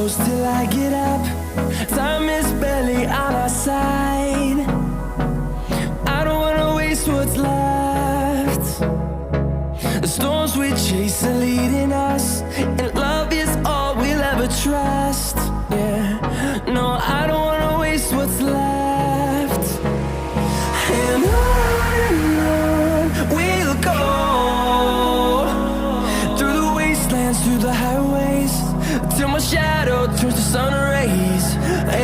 close till I get up. Time is barely on our side. I don't wanna waste what's left. The storms we chase are leading us, and love is all we'll ever trust. Yeah, no, I don't wanna waste what's left. And on we'll go, through the wastelands, through the highways, till my shadow turns to sun rays.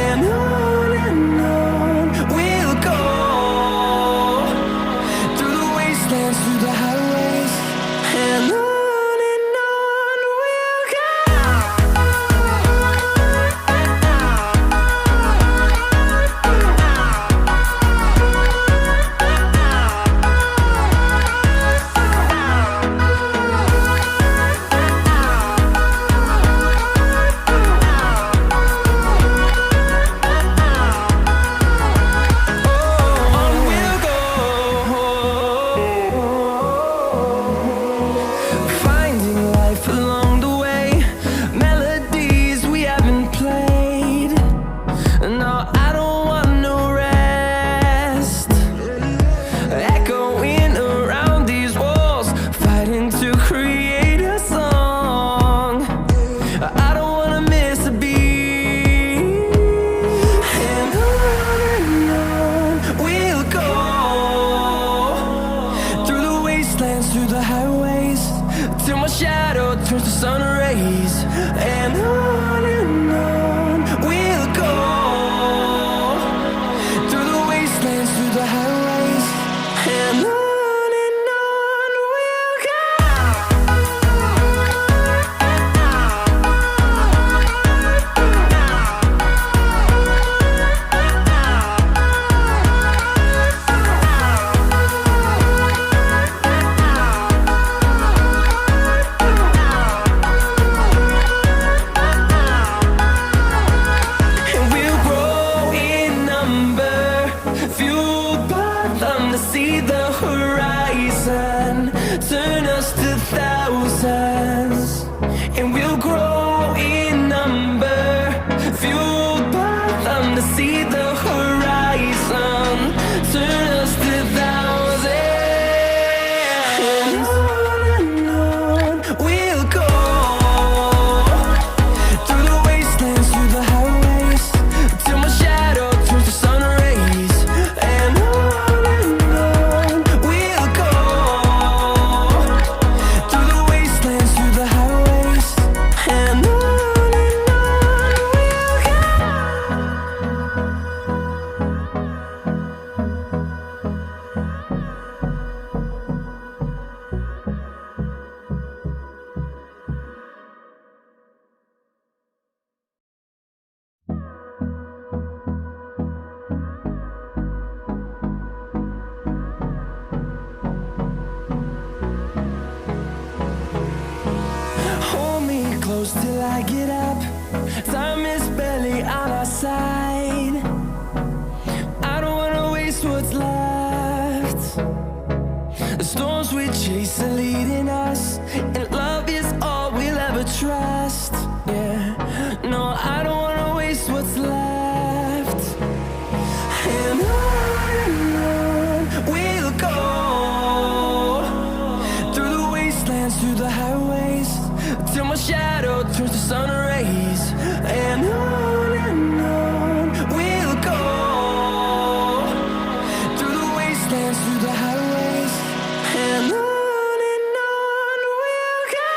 And on we'll go, through the wastelands, through the highways, and on we'll go. Through the highways, till my shadow turns to sun rays. And on we'll go, through the wastelands, through the highways, and on we'll go. See the horizon turn us to thousands, and we'll grow in number, fueled by them. To see the horizon turn us to thousands, and on we'll go, through the wastelands, through the highways, till my shadow turns to sun rays. And close till I get up. Time is barely on our side. I don't wanna waste what's left. The storms we chase are leading us, and love is all we'll ever trust. Yeah, no, I don't wanna waste what's left. And on we'll go, through the wastelands, through the highways, till my shadow turns to sun rays. And on we'll go, through the wastelands, through the highways, and on we'll go.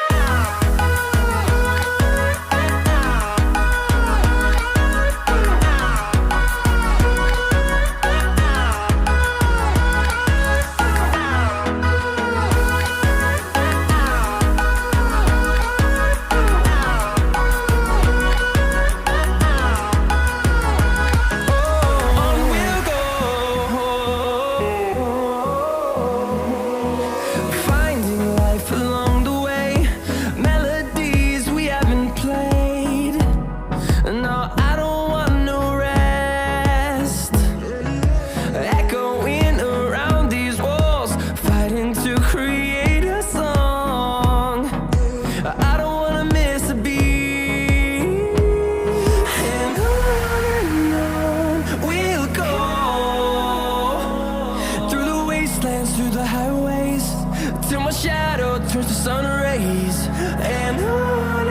rays, and on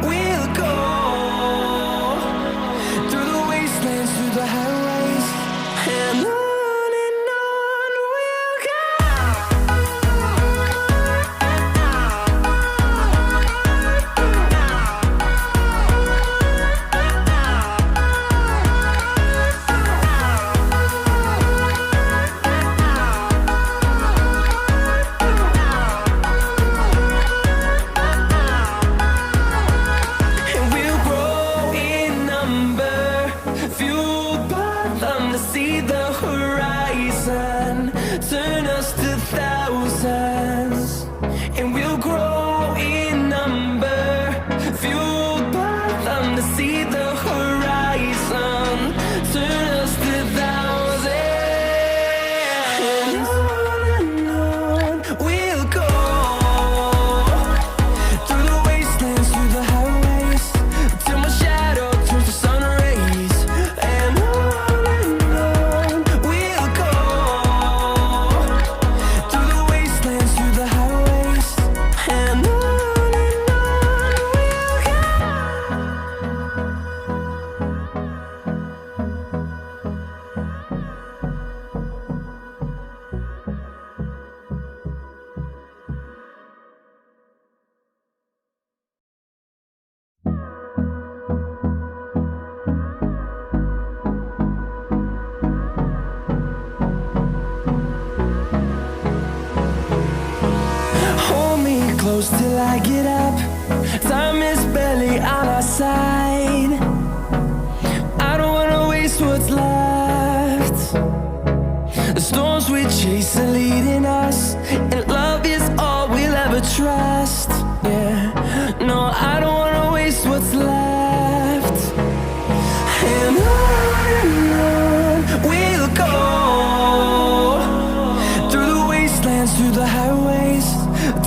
we'll go, through the wastelands, through the highways, and on we'll go. And we'll grow in number, fueled by them to see the horizon, turn us to thousands. And we'll grow in number, fueled by them to see the horizon, turn us to thousands. And on we'll go, through the wastelands, through the highways, till my shadow turns to sun rays. And on we'll go, through the wastelands, through the highways, and on we'll go. Hold me close till I get up. Time is barely on our side. I don't wanna waste what's left. The storms we chase are leading us, and love is all we'll ever trust. Yeah, no, I don't wanna waste what's left. And on we'll go, through the wastelands, through the highways,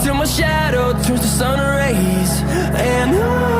till my shadow turns to sun rays. And on